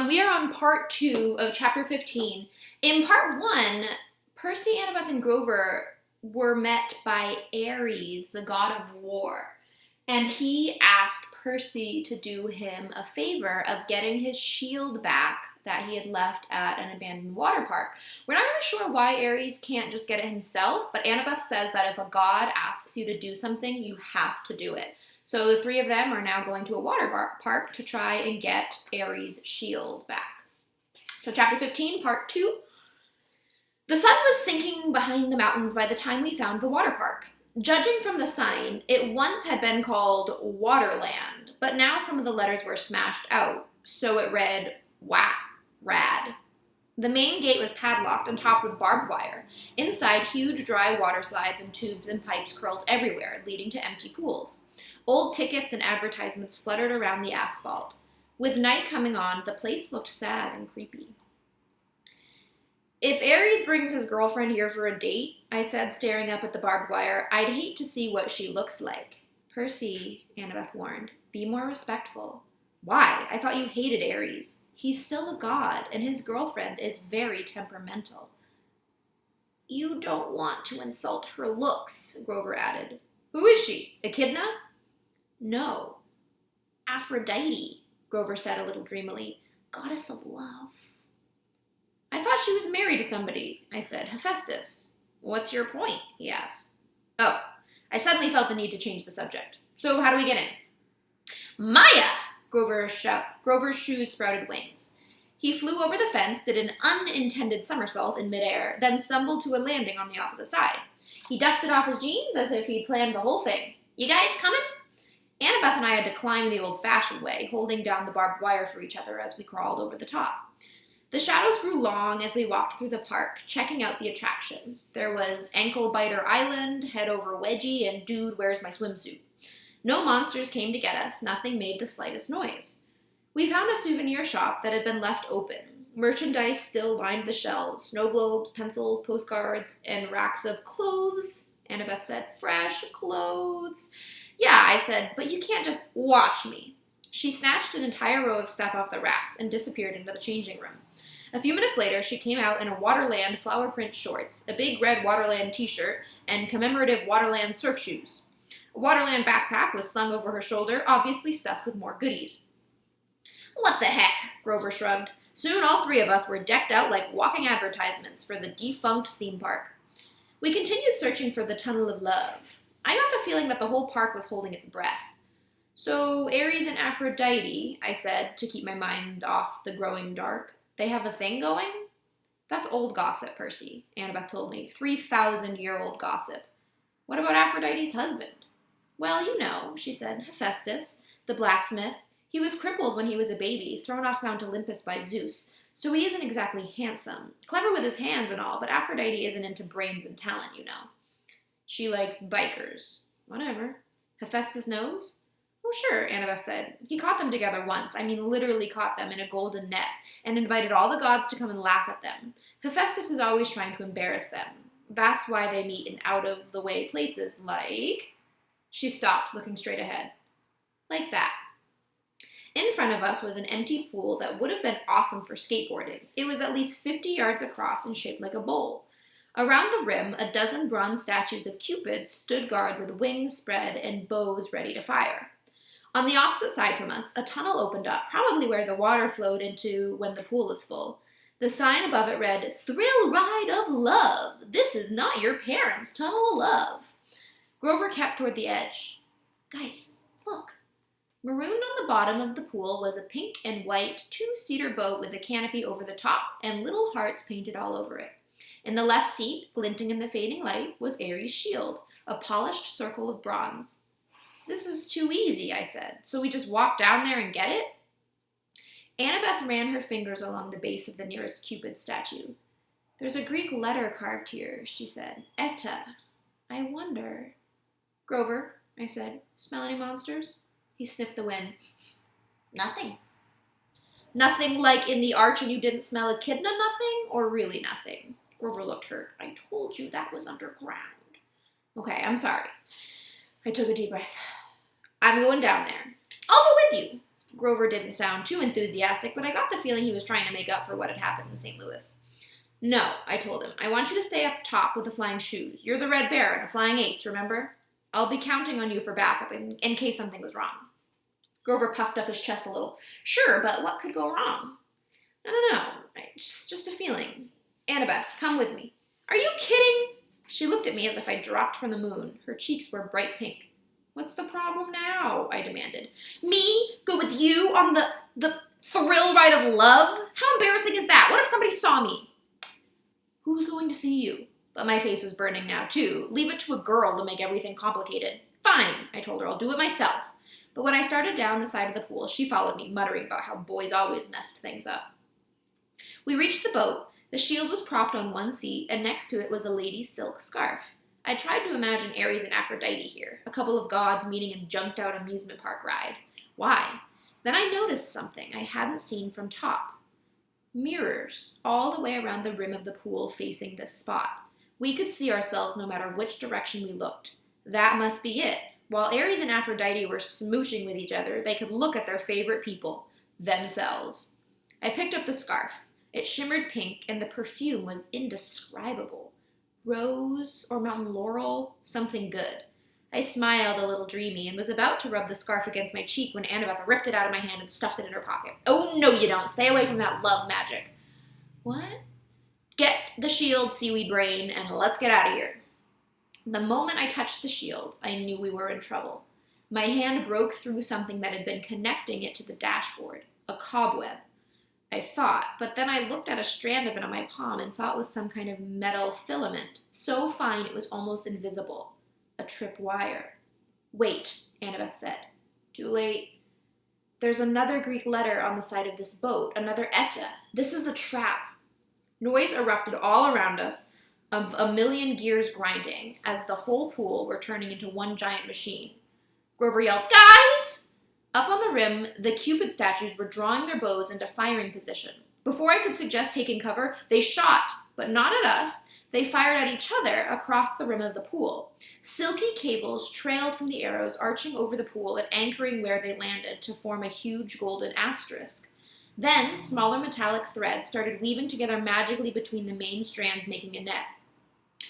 We are on part 2 of chapter 15. In part 1, Percy, Annabeth, and Grover were met by Ares, the god of war. And he asked Percy to do him a favor of getting his shield back that he had left at an abandoned water park. We're not really sure why Ares can't just get it himself, but Annabeth says that if a god asks you to do something, you have to do it. So the three of them are now going to a water park to try and get Ares' shield back. So chapter 15, part 2. The sun was sinking behind the mountains by the time we found the water park. Judging from the sign, it once had been called Waterland, but now some of the letters were smashed out, so it read Rad. The main gate was padlocked and topped with barbed wire. Inside, huge dry water slides and tubes and pipes curled everywhere, leading to empty pools. Old tickets and advertisements fluttered around the asphalt. With night coming on, the place looked sad and creepy. If Ares brings his girlfriend here for a date, I said, staring up at the barbed wire, I'd hate to see what she looks like. Percy, Annabeth warned, be more respectful. Why? I thought you hated Ares. He's still a god, and his girlfriend is very temperamental. You don't want to insult her looks, Grover added. Who is she? Echidna? No. Aphrodite, Grover said a little dreamily, goddess of love. I thought she was married to somebody, I said. Hephaestus. What's your point? He asked. Oh, I suddenly felt the need to change the subject. So how do we get in? Maya! Grover's shoes sprouted wings. He flew over the fence, did an unintended somersault in midair, then stumbled to a landing on the opposite side. He dusted off his jeans as if he'd planned the whole thing. You guys coming? Annabeth and I had to climb the old-fashioned way, holding down the barbed wire for each other as we crawled over the top. The shadows grew long as we walked through the park, checking out the attractions. There was Ankle Biter Island, Head Over Wedgie, and Dude, Where's My Swimsuit? No monsters came to get us. Nothing made the slightest noise. We found a souvenir shop that had been left open. Merchandise still lined the shelves. Snow globes, pencils, postcards, and racks of clothes. Annabeth said, fresh clothes. Yeah, I said, but you can't just watch me. She snatched an entire row of stuff off the racks and disappeared into the changing room. A few minutes later, she came out in a Waterland flower print shorts, a big red Waterland t-shirt, and commemorative Waterland surf shoes. A Waterland backpack was slung over her shoulder, obviously stuffed with more goodies. What the heck? Grover shrugged. Soon all three of us were decked out like walking advertisements for the defunct theme park. We continued searching for the Tunnel of Love. I got the feeling that the whole park was holding its breath. So Ares and Aphrodite, I said, to keep my mind off the growing dark. They have a thing going? That's old gossip, Percy, Annabeth told me. 3,000-year-old gossip. What about Aphrodite's husband? Well, you know, she said, Hephaestus, the blacksmith. He was crippled when he was a baby, thrown off Mount Olympus by Zeus, so he isn't exactly handsome. Clever with his hands and all, but Aphrodite isn't into brains and talent, you know. She likes bikers. Whatever. Hephaestus knows? Oh, sure, Annabeth said. He caught them together once. I mean, literally caught them in a golden net and invited all the gods to come and laugh at them. Hephaestus is always trying to embarrass them. That's why they meet in out-of-the-way places like... She stopped, looking straight ahead. Like that. In front of us was an empty pool that would have been awesome for skateboarding. It was at least 50 yards across and shaped like a bowl. Around the rim, a dozen bronze statues of Cupid stood guard with wings spread and bows ready to fire. On the opposite side from us, a tunnel opened up, probably where the water flowed into when the pool was full. The sign above it read, Thrill Ride of Love. This is not your parents' tunnel of love. Grover kept toward the edge. Guys, look. Marooned on the bottom of the pool was a pink and white two-seater boat with a canopy over the top and little hearts painted all over it. In the left seat, glinting in the fading light, was Ares' shield, a polished circle of bronze. This is too easy, I said. So we just walk down there and get it? Annabeth ran her fingers along the base of the nearest Cupid statue. There's a Greek letter carved here, she said. Eta. I wonder. Grover, I said. Smell any monsters? He sniffed the wind. Nothing. Nothing like in the arch and you didn't smell echidna nothing? Or really nothing? Grover looked hurt. I told you that was underground. Okay, I'm sorry. I took a deep breath. I'm going down there. I'll go with you. Grover didn't sound too enthusiastic, but I got the feeling he was trying to make up for what had happened in St. Louis. No, I told him. I want you to stay up top with the flying shoes. You're the Red Baron, a flying ace, remember? I'll be counting on you for backup in case something was wrong. Grover puffed up his chest a little. Sure, but what could go wrong? I don't know. Just a feeling. Annabeth, come with me. Are you kidding? She looked at me as if I dropped from the moon. Her cheeks were bright pink. What's the problem now? I demanded. Me? Go with you on the thrill ride of love? How embarrassing is that? What if somebody saw me? Who's going to see you? But my face was burning now, too. Leave it to a girl to make everything complicated. Fine, I told her. I'll do it myself. But when I started down the side of the pool, she followed me, muttering about how boys always messed things up. We reached the boat. The shield was propped on one seat, and next to it was a lady's silk scarf. I tried to imagine Ares and Aphrodite here, a couple of gods meeting in a junked-out amusement park ride. Why? Then I noticed something I hadn't seen from top. Mirrors, all the way around the rim of the pool facing this spot. We could see ourselves no matter which direction we looked. That must be it. While Ares and Aphrodite were smooching with each other, they could look at their favorite people, themselves. I picked up the scarf. It shimmered pink, and the perfume was indescribable. Rose or mountain laurel, something good. I smiled a little dreamy and was about to rub the scarf against my cheek when Annabeth ripped it out of my hand and stuffed it in her pocket. Oh, no you don't. Stay away from that love magic. What? Get the shield, seaweed brain, and let's get out of here. The moment I touched the shield, I knew we were in trouble. My hand broke through something that had been connecting it to the dashboard, a cobweb. I thought, but then I looked at a strand of it on my palm and saw it was some kind of metal filament, so fine it was almost invisible. A trip wire. Wait, Annabeth said. Too late. There's another Greek letter on the side of this boat, another eta. This is a trap. Noise erupted all around us, of a million gears grinding, as the whole pool were turning into one giant machine. Grover yelled, Guys! Up on the rim, the Cupid statues were drawing their bows into firing position. Before I could suggest taking cover, they shot, but not at us. They fired at each other across the rim of the pool. Silky cables trailed from the arrows, arching over the pool and anchoring where they landed to form a huge golden asterisk. Then, smaller metallic threads started weaving together magically between the main strands, making a net.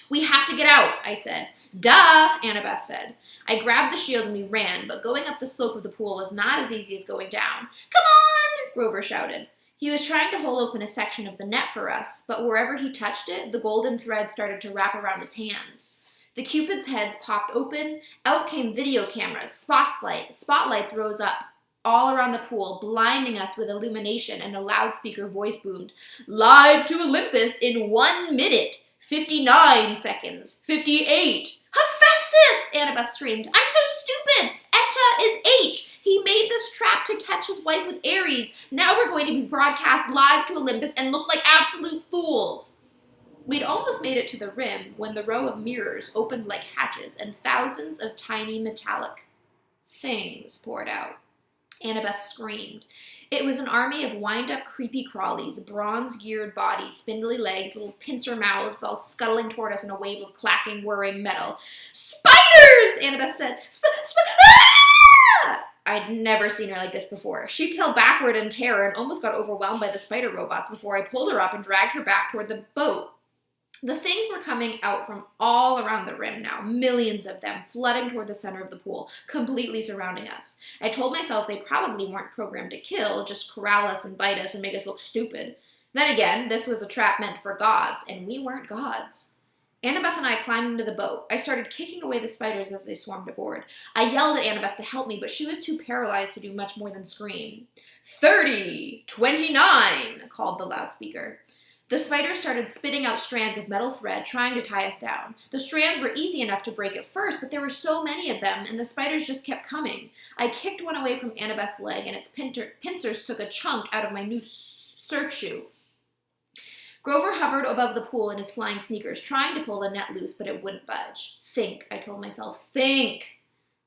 We have to get out, I said. Duh, Annabeth said. I grabbed the shield and we ran, but going up the slope of the pool was not as easy as going down. Come on, Grover shouted. He was trying to hold open a section of the net for us, but wherever he touched it, the golden thread started to wrap around his hands. The Cupid's heads popped open, out came video cameras, spotlights rose up all around the pool, blinding us with illumination, and a loudspeaker voice boomed, Live to Olympus in 1 minute, 59 seconds, 58. Hephaestus, Annabeth screamed. I'm so stupid. Eta is H. He made this trap to catch his wife with Ares. Now we're going to be broadcast live to Olympus and look like absolute fools. We'd almost made it to the rim when the row of mirrors opened like hatches and thousands of tiny metallic things poured out. Annabeth screamed. It was an army of wind-up creepy crawlies, bronze-geared bodies, spindly legs, little pincer mouths, all scuttling toward us in a wave of clacking, whirring metal. Spiders! Annabeth said. Ah! I'd never seen her like this before. She fell backward in terror and almost got overwhelmed by the spider robots before I pulled her up and dragged her back toward the boat. The things were coming out from all around the rim now, millions of them, flooding toward the center of the pool, completely surrounding us. I told myself they probably weren't programmed to kill, just corral us and bite us and make us look stupid. Then again, this was a trap meant for gods, and we weren't gods. Annabeth and I climbed into the boat. I started kicking away the spiders as they swarmed aboard. I yelled at Annabeth to help me, but she was too paralyzed to do much more than scream. 30, 29, called the loudspeaker. The spiders started spitting out strands of metal thread, trying to tie us down. The strands were easy enough to break at first, but there were so many of them, and the spiders just kept coming. I kicked one away from Annabeth's leg, and its pincers took a chunk out of my new surf shoe. Grover hovered above the pool in his flying sneakers, trying to pull the net loose, but it wouldn't budge. Think, I told myself, think!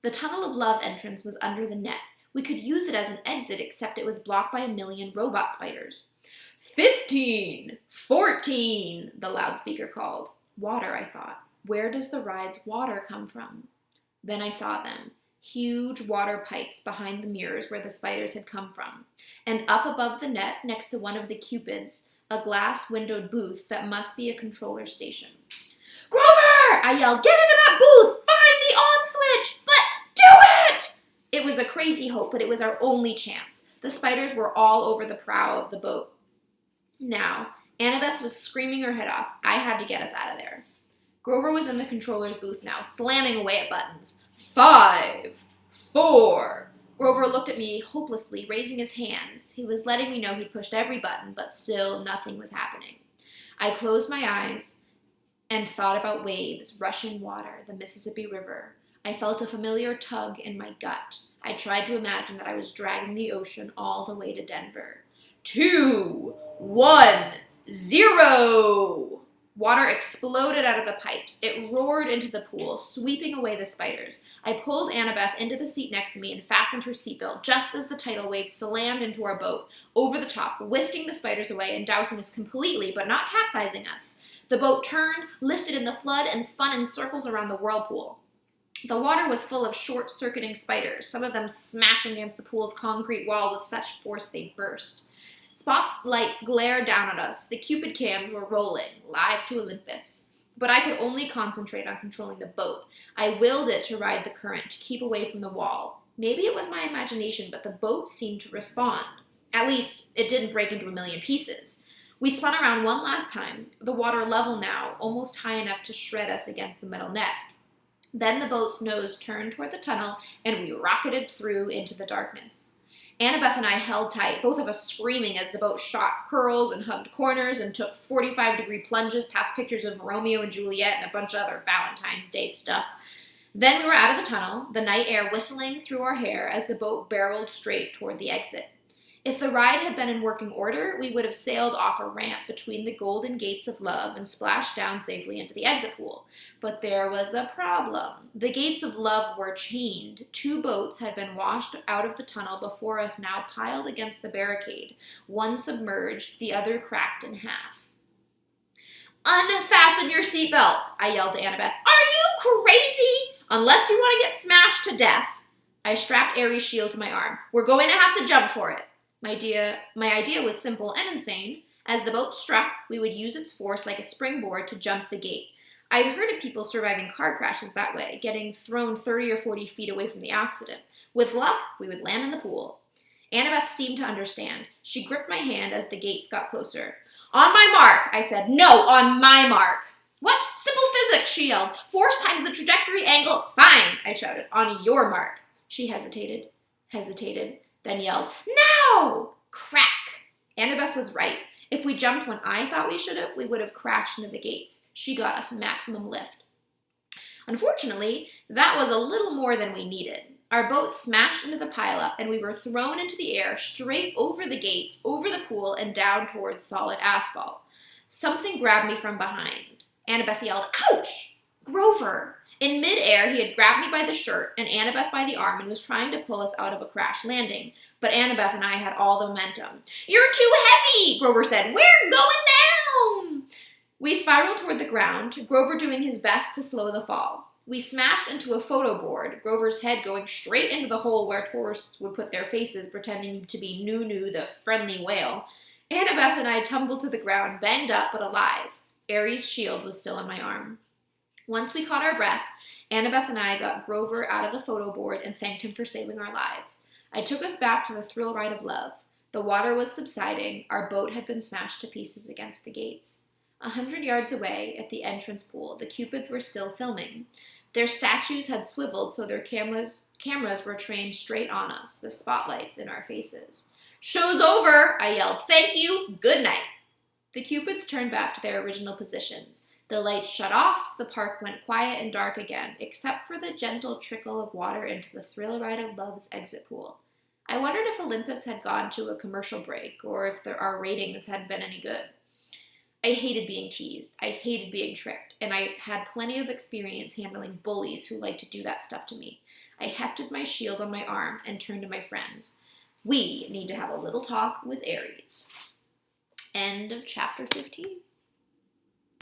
The tunnel of love entrance was under the net. We could use it as an exit, except it was blocked by a million robot spiders. 15, 14, the loudspeaker called. Water, I thought. Where does the ride's water come from? Then I saw them. huge water pipes behind the mirrors where the spiders had come from, and up above the net, next to one of the cupids, a glass-windowed booth that must be a controller station. "Grover!" I yelled. "Get into that booth! Find the on switch! But do it!" It was a crazy hope, but it was our only chance. The spiders were all over the prow of the boat. Now, Annabeth was screaming her head off. I had to get us out of there. Grover was in the controller's booth now, slamming away at buttons. 5, 4. Grover looked at me hopelessly, raising his hands. He was letting me know he'd pushed every button, but still nothing was happening. I closed my eyes and thought about waves, rushing water, the Mississippi River. I felt a familiar tug in my gut. I tried to imagine that I was dragging the ocean all the way to Denver. 2, 1, 0! Water exploded out of the pipes. It roared into the pool, sweeping away the spiders. I pulled Annabeth into the seat next to me and fastened her seatbelt just as the tidal wave slammed into our boat, over the top, whisking the spiders away and dousing us completely, but not capsizing us. The boat turned, lifted in the flood, and spun in circles around the whirlpool. The water was full of short-circuiting spiders, some of them smashing against the pool's concrete wall with such force they burst. Spotlights glared down at us. The Cupid cams were rolling, live to Olympus. But I could only concentrate on controlling the boat. I willed it to ride the current, to keep away from the wall. Maybe it was my imagination, but the boat seemed to respond. At least, it didn't break into a million pieces. We spun around one last time, the water level now, almost high enough to shred us against the metal net. Then the boat's nose turned toward the tunnel, and we rocketed through into the darkness. Annabeth and I held tight, both of us screaming as the boat shot curls and hugged corners and took 45-degree plunges past pictures of Romeo and Juliet and a bunch of other Valentine's Day stuff. Then we were out of the tunnel, the night air whistling through our hair as the boat barreled straight toward the exit. If the ride had been in working order, we would have sailed off a ramp between the golden gates of love and splashed down safely into the exit pool. But there was a problem. The gates of love were chained. 2 boats had been washed out of the tunnel before us, now piled against the barricade. One submerged, the other cracked in half. "Unfasten your seatbelt," I yelled to Annabeth. "Are you crazy? Unless you want to get smashed to death." I strapped Aries' shield to my arm. "We're going to have to jump for it." My idea was simple and insane. As the boat struck, we would use its force like a springboard to jump the gate. I'd heard of people surviving car crashes that way, getting thrown 30 or 40 feet away from the accident. With luck, we would land in the pool. Annabeth seemed to understand. She gripped my hand as the gates got closer. "On my mark," I said. "No, on my mark." "What? Simple physics," she yelled. "Force times the trajectory angle." "Fine," I shouted. "On your mark." She hesitated, then yelled, "Now!" Crack! Annabeth was right. If we jumped when I thought we should have, we would have crashed into the gates. She got us maximum lift. Unfortunately, that was a little more than we needed. Our boat smashed into the pileup, and we were thrown into the air, straight over the gates, over the pool, and down towards solid asphalt. Something grabbed me from behind. Annabeth yelled, "Ouch!" Grover! In midair, he had grabbed me by the shirt and Annabeth by the arm and was trying to pull us out of a crash landing. But Annabeth and I had all the momentum. "You're too heavy," Grover said. "We're going down." We spiraled toward the ground, Grover doing his best to slow the fall. We smashed into a photo board, Grover's head going straight into the hole where tourists would put their faces, pretending to be Nunu, the friendly whale. Annabeth and I tumbled to the ground, banged up but alive. Aries' shield was still on my arm. Once we caught our breath, Annabeth and I got Grover out of the photo board and thanked him for saving our lives. I took us back to the thrill ride of love. The water was subsiding. Our boat had been smashed to pieces against the gates. 100 yards away, at the entrance pool, the Cupids were still filming. Their statues had swiveled so their cameras were trained straight on us, the spotlights in our faces. "Show's over," I yelled. "Thank you. Good night." The Cupids turned back to their original positions. The lights shut off, the park went quiet and dark again, except for the gentle trickle of water into the thrill ride of love's exit pool. I wondered if Olympus had gone to a commercial break, or if our ratings had been any good. I hated being teased, I hated being tricked, and I had plenty of experience handling bullies who liked to do that stuff to me. I hefted my shield on my arm and turned to my friends. "We need to have a little talk with Aries." End of chapter 15.